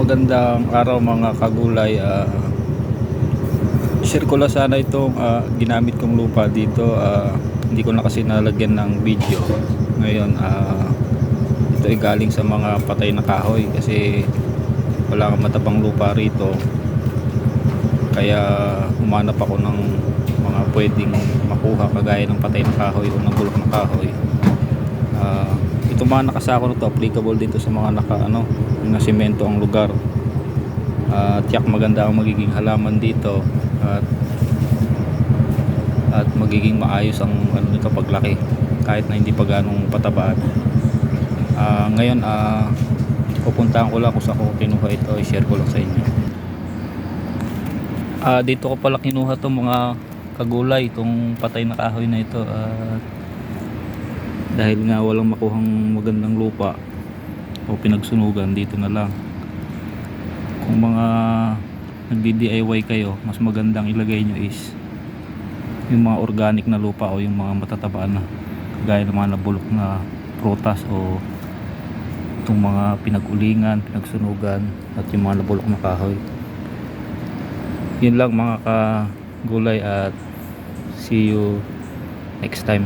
Magandang araw mga kagulay. Share ko lang sana itong ginamit kong lupa dito. Hindi ko na kasi nalagyan ng video. Ngayon ito ay galing sa mga patay na kahoy kasi wala kang matabang lupa rito. Kaya humanap ako ng mga pwedeng makuha kagaya ng patay na kahoy o ng bulok na kahoy. Ito mga nakasako na to applicable dito sa mga na semento ang lugar. Tiyak maganda ang magiging halaman dito at magiging maayos ang nito paglaki kahit na hindi pa ganong patabaan. Ngayon pupuntahan ko lang kung saan ko kinuha ito, i-share ko lang sa inyo. Dito ko pala kinuha itong mga kagulay, itong patay na kahoy na ito. Dahil nga walang makuhang magandang lupa o pinagsunugan, dito na lang. Kung mga nagdi-DIY kayo, mas magandang ilagay nyo is yung mga organic na lupa o yung mga matatabaan na gaya ng mga nabulok na prutas o itong mga pinag-ulingan, pinagsunugan at yung mga nabulok na kahoy. Yun lang mga kagulay at see you next time.